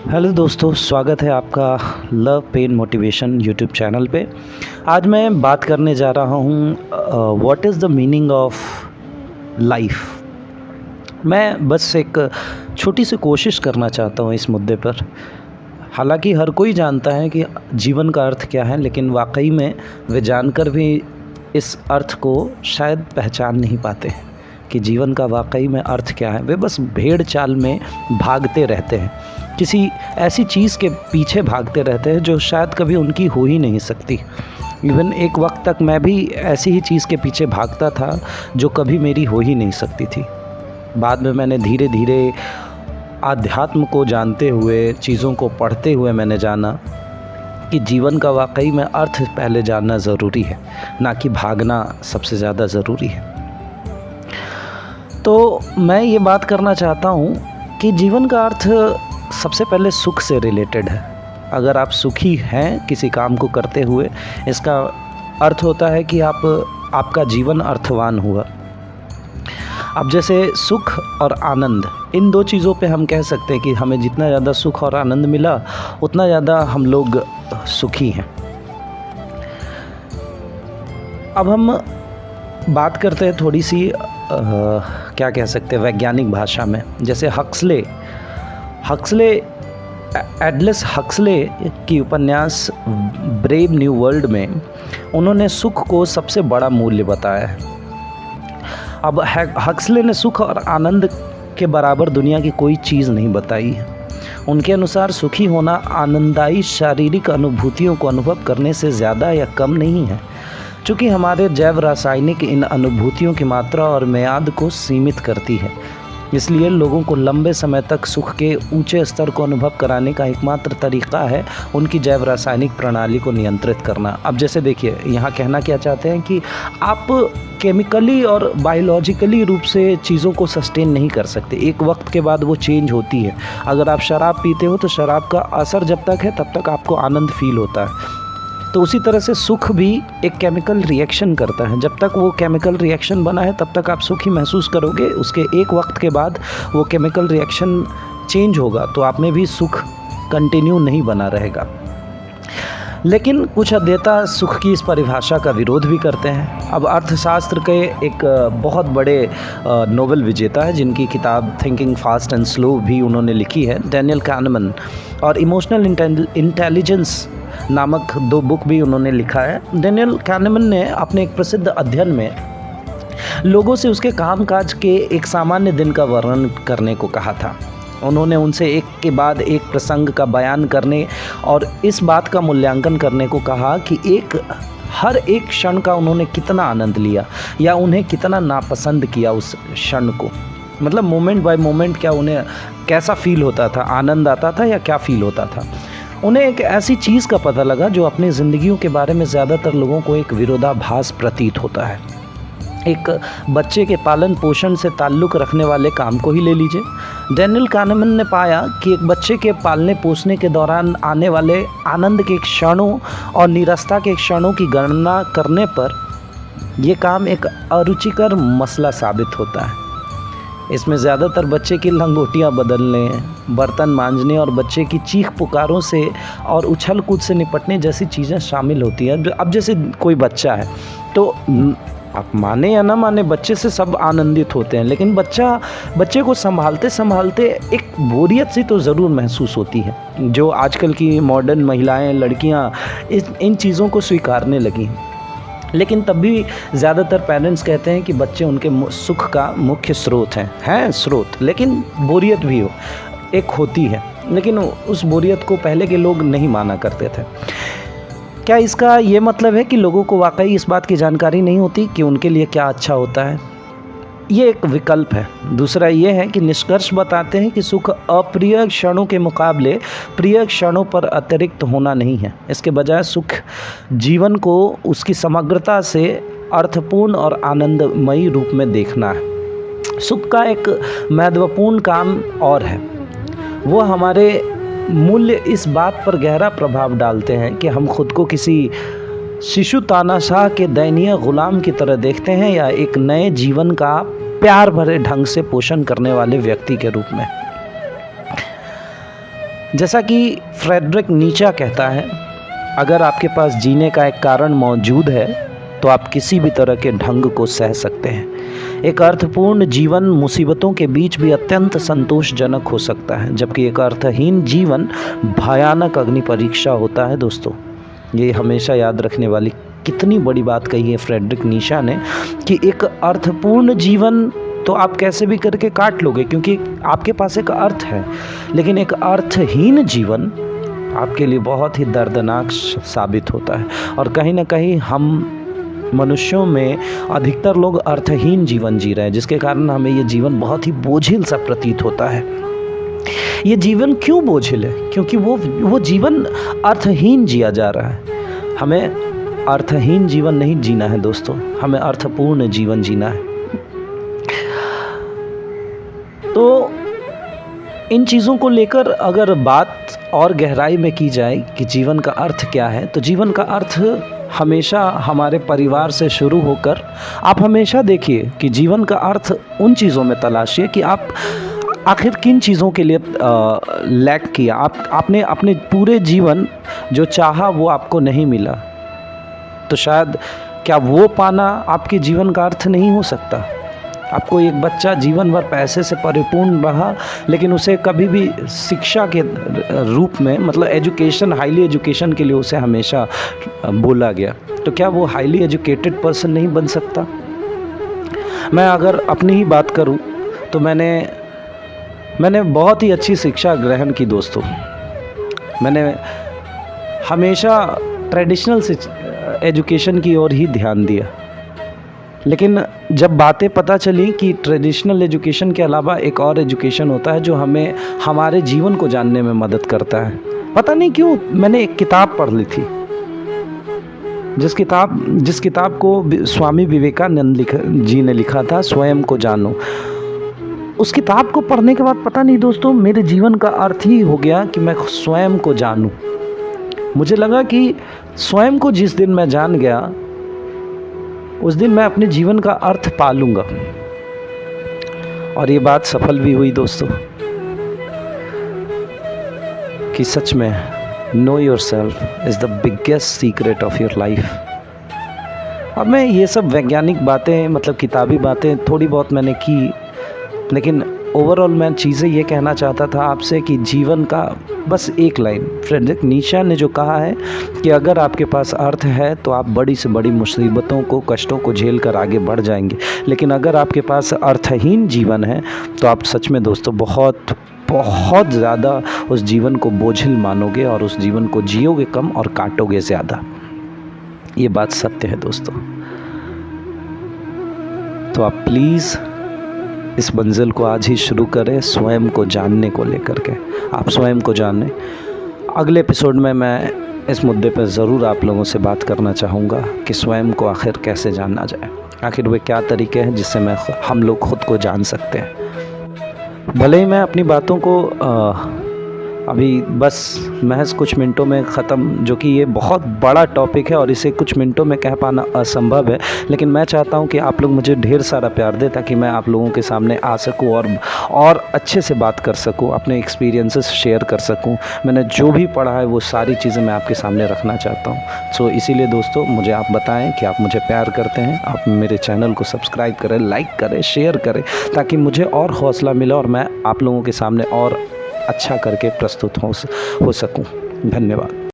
Hello दोस्तों, स्वागत है आपका love pen motivation YouTube channel पे। आज मैं बात करने जा रहा हूँ what is the meaning of life. मैं बस एक छोटी सी कोशिश करना चाहता हूँ इस मुद्दे पर। हालांकि हर कोई जानता है कि जीवन का अर्थ क्या है, लेकिन वाकई में वे जानकर भी इस अर्थ को शायद पहचान नहीं पाते हैं कि जीवन का वाकई में अर्थ क्या है। वे बस भेड़ चाल में भागते रहते हैं, किसी ऐसी चीज़ के पीछे भागते रहते हैं जो शायद कभी उनकी हो ही नहीं सकती। इवन एक वक्त तक मैं भी ऐसी ही चीज़ के पीछे भागता था जो कभी मेरी हो ही नहीं सकती थी। बाद में मैंने धीरे धीरे आध्यात्म को जानते हुए, चीज़ों को पढ़ते हुए मैंने जाना कि जीवन का वाकई में अर्थ पहले जानना ज़रूरी है, ना कि भागना सबसे ज़्यादा ज़रूरी है। तो मैं ये बात करना चाहता हूँ कि जीवन का अर्थ सबसे पहले सुख से रिलेटेड है। अगर आप सुखी हैं किसी काम को करते हुए, इसका अर्थ होता है कि आपका जीवन अर्थवान हुआ। अब जैसे सुख और आनंद, इन दो चीज़ों पे हम कह सकते हैं कि हमें जितना ज़्यादा सुख और आनंद मिला उतना ज़्यादा हम लोग सुखी हैं। अब हम बात करते हैं थोड़ी सी क्या कह सकते हैं वैज्ञानिक भाषा में। जैसे एडलस हक्सले की उपन्यास ब्रेव न्यू वर्ल्ड में उन्होंने सुख को सबसे बड़ा मूल्य बताया है। अब हक्सले ने सुख और आनंद के बराबर दुनिया की कोई चीज़ नहीं बताई है। उनके अनुसार सुखी होना आनंददायी शारीरिक अनुभूतियों को अनुभव करने से ज़्यादा या कम नहीं है, चूँकि हमारे जैव रासायनिक इन अनुभूतियों की मात्रा और मियाद को सीमित करती है। इसलिए लोगों को लंबे समय तक सुख के ऊंचे स्तर को अनुभव कराने का एकमात्र तरीका है उनकी जैव रासायनिक प्रणाली को नियंत्रित करना। अब जैसे देखिए, यहाँ कहना क्या चाहते हैं कि आप केमिकली और बायोलॉजिकली रूप से चीज़ों को सस्टेन नहीं कर सकते। एक वक्त के बाद वो चेंज होती है। अगर आप शराब पीते हो तो शराब का असर जब तक है तब तक आपको आनंद फील होता है। तो उसी तरह से सुख भी एक केमिकल रिएक्शन करता है। जब तक वो केमिकल रिएक्शन बना है तब तक आप सुखी महसूस करोगे। उसके एक वक्त के बाद वो केमिकल रिएक्शन चेंज होगा तो आप में भी सुख कंटिन्यू नहीं बना रहेगा। लेकिन कुछ अध्येता सुख की इस परिभाषा का विरोध भी करते हैं। अब अर्थशास्त्र के एक बहुत बड़े नोबेल विजेता है जिनकी किताब थिंकिंग फास्ट एंड स्लो भी उन्होंने लिखी है, डैनियल kahneman, और इमोशनल इंटेलिजेंस नामक 2 बुक भी उन्होंने लिखा है। डैनियल kahneman ने अपने एक प्रसिद्ध अध्ययन में लोगों से उसके कामकाज के एक सामान्य दिन का वर्णन करने को कहा था। उन्होंने उनसे एक के बाद एक प्रसंग का बयान करने और इस बात का मूल्यांकन करने को कहा कि हर एक क्षण का उन्होंने कितना आनंद लिया या उन्हें कितना नापसंद किया उस क्षण को। मतलब मोमेंट बाय मोमेंट क्या उन्हें कैसा फील होता था, आनंद आता था या क्या फील होता था। उन्हें एक ऐसी चीज़ का पता लगा जो अपनी ज़िंदगियों के बारे में ज़्यादातर लोगों को एक विरोधाभास प्रतीत होता है। एक बच्चे के पालन पोषण से ताल्लुक़ रखने वाले काम को ही ले लीजिए। डैनियल kahneman ने पाया कि एक बच्चे के पालने पोसने के दौरान आने वाले आनंद के क्षणों और नीरसता के क्षणों की गणना करने पर यह काम एक अरुचिकर मसला साबित होता है। इसमें ज़्यादातर बच्चे की लंगोटियाँ बदलने, बर्तन मांजने और बच्चे की चीख पुकारों से और उछल कूद से निपटने जैसी चीज़ें शामिल होती हैं। अब जैसे कोई बच्चा है तो आप माने या ना माने बच्चे से सब आनंदित होते हैं, लेकिन बच्चे को संभालते संभालते एक बोरियत सी तो ज़रूर महसूस होती है, जो आजकल की मॉडर्न महिलाएं, लड़कियां इन चीज़ों को स्वीकारने लगी हैं। लेकिन तब भी ज़्यादातर पेरेंट्स कहते हैं कि बच्चे उनके सुख का मुख्य स्रोत हैं स्रोत, लेकिन बोरियत भी एक होती है। लेकिन उस बोरियत को पहले के लोग नहीं माना करते थे। क्या इसका ये मतलब है कि लोगों को वाकई इस बात की जानकारी नहीं होती कि उनके लिए क्या अच्छा होता है? ये एक विकल्प है। दूसरा ये है कि निष्कर्ष बताते हैं कि सुख अप्रिय क्षणों के मुकाबले प्रिय क्षणों पर अतिरिक्त होना नहीं है। इसके बजाय सुख जीवन को उसकी समग्रता से अर्थपूर्ण और आनंदमयी रूप में देखना है। सुख का एक महत्वपूर्ण काम और है, वो हमारे मूल्य इस बात पर गहरा प्रभाव डालते हैं कि हम खुद को किसी शिशु तानाशाह के दयनीय गुलाम की तरह देखते हैं या एक नए जीवन का प्यार भरे ढंग से पोषण करने वाले व्यक्ति के रूप में। जैसा कि फ्रेडरिक नीचा कहता है, अगर आपके पास जीने का एक कारण मौजूद है तो आप किसी भी तरह के ढंग को सह सकते हैं। एक अर्थपूर्ण जीवन मुसीबतों के बीच भी अत्यंत संतोषजनक हो सकता है, जबकि एक अर्थहीन जीवन भयानक अग्नि परीक्षा होता है। दोस्तों, ये हमेशा याद रखने वाली कितनी बड़ी बात कही है फ्रेडरिक नीचा ने कि एक अर्थपूर्ण जीवन तो आप कैसे भी करके काट लोगे क्योंकि आपके पास एक अर्थ है, लेकिन एक अर्थहीन जीवन आपके लिए बहुत ही दर्दनाक साबित होता है। और कहीं ना कहीं हम मनुष्यों में अधिकतर लोग अर्थहीन जीवन जी रहे हैं, जिसके कारण हमें ये जीवन बहुत ही बोझिल सा प्रतीत होता है। ये जीवन क्यों बोझिल है? क्योंकि वो जीवन अर्थहीन जिया जा रहा है। हमें अर्थहीन जीवन नहीं जीना है दोस्तों, हमें अर्थपूर्ण जीवन जीना है। तो इन चीज़ों को लेकर अगर बात और गहराई में की जाए कि जीवन का अर्थ क्या है, तो जीवन का अर्थ हमेशा हमारे परिवार से शुरू होकर आप हमेशा देखिए कि जीवन का अर्थ उन चीज़ों में तलाशिए कि आप आखिर किन चीज़ों के लिए लैक किया। आपने अपने पूरे जीवन जो चाहा वो आपको नहीं मिला, तो शायद क्या वो पाना आपके जीवन का अर्थ नहीं हो सकता? आपको एक बच्चा जीवन भर पैसे से परिपूर्ण रहा, लेकिन उसे कभी भी शिक्षा के रूप में, मतलब एजुकेशन, हाईली एजुकेशन के लिए उसे हमेशा बोला गया, तो क्या वो हाईली एजुकेटेड पर्सन नहीं बन सकता? मैं अगर अपनी ही बात करूं तो मैंने बहुत ही अच्छी शिक्षा ग्रहण की दोस्तों। मैंने हमेशा ट्रेडिशनल एजुकेशन की ओर ही ध्यान दिया, लेकिन जब बातें पता चली कि ट्रेडिशनल एजुकेशन के अलावा एक और एजुकेशन होता है जो हमें हमारे जीवन को जानने में मदद करता है। पता नहीं क्यों मैंने एक किताब पढ़ ली थी, जिस किताब को स्वामी विवेकानंद जी ने लिखा था, स्वयं को जानो। उस किताब को पढ़ने के बाद पता नहीं दोस्तों, मेरे जीवन का अर्थ ही हो गया कि मैं स्वयं को जानूं। मुझे लगा कि स्वयं को जिस दिन मैं जान गया, उस दिन मैं अपने जीवन का अर्थ पालूंगा। और ये बात सफल भी हुई दोस्तों, कि सच में no yourself is the biggest secret of your life. अब मैं ये सब वैज्ञानिक बातें, मतलब किताबी बातें थोड़ी बहुत मैंने की, लेकिन ओवरऑल मैं चीज़ें ये कहना चाहता था आपसे कि जीवन का बस एक लाइन, फ्रेडरिक नीचा ने जो कहा है कि अगर आपके पास अर्थ है तो आप बड़ी से बड़ी मुसीबतों को, कष्टों को झेल कर आगे बढ़ जाएंगे, लेकिन अगर आपके पास अर्थहीन जीवन है तो आप सच में दोस्तों बहुत बहुत ज़्यादा उस जीवन को बोझिल मानोगे और उस जीवन को जियोगे कम और काटोगे ज़्यादा। ये बात सत्य है दोस्तों। तो आप प्लीज़ इस मंजिल को आज ही शुरू करें, स्वयं को जानने को लेकर के। आप स्वयं को जानें। अगले एपिसोड में मैं इस मुद्दे पर ज़रूर आप लोगों से बात करना चाहूँगा कि स्वयं को आखिर कैसे जाना जाए, आखिर वे क्या तरीके हैं जिससे हम लोग खुद को जान सकते हैं। भले ही मैं अपनी बातों को अभी बस महज कुछ मिनटों में ख़त्म, जो कि ये बहुत बड़ा टॉपिक है और इसे कुछ मिनटों में कह पाना असंभव है, लेकिन मैं चाहता हूँ कि आप लोग मुझे ढेर सारा प्यार दें ताकि मैं आप लोगों के सामने आ सकूँ और अच्छे से बात कर सकूँ, अपने एक्सपीरियंसेस शेयर कर सकूँ। मैंने जो भी पढ़ा है वो सारी चीज़ें मैं आपके सामने रखना चाहता हूँ। सो इसीलिए दोस्तों मुझे आप बताएं कि आप मुझे प्यार करते हैं। आप मेरे चैनल को सब्सक्राइब करें, लाइक करें, शेयर करें, ताकि मुझे और हौसला मिले और मैं आप लोगों के सामने और अच्छा करके प्रस्तुत हो सकूं। धन्यवाद।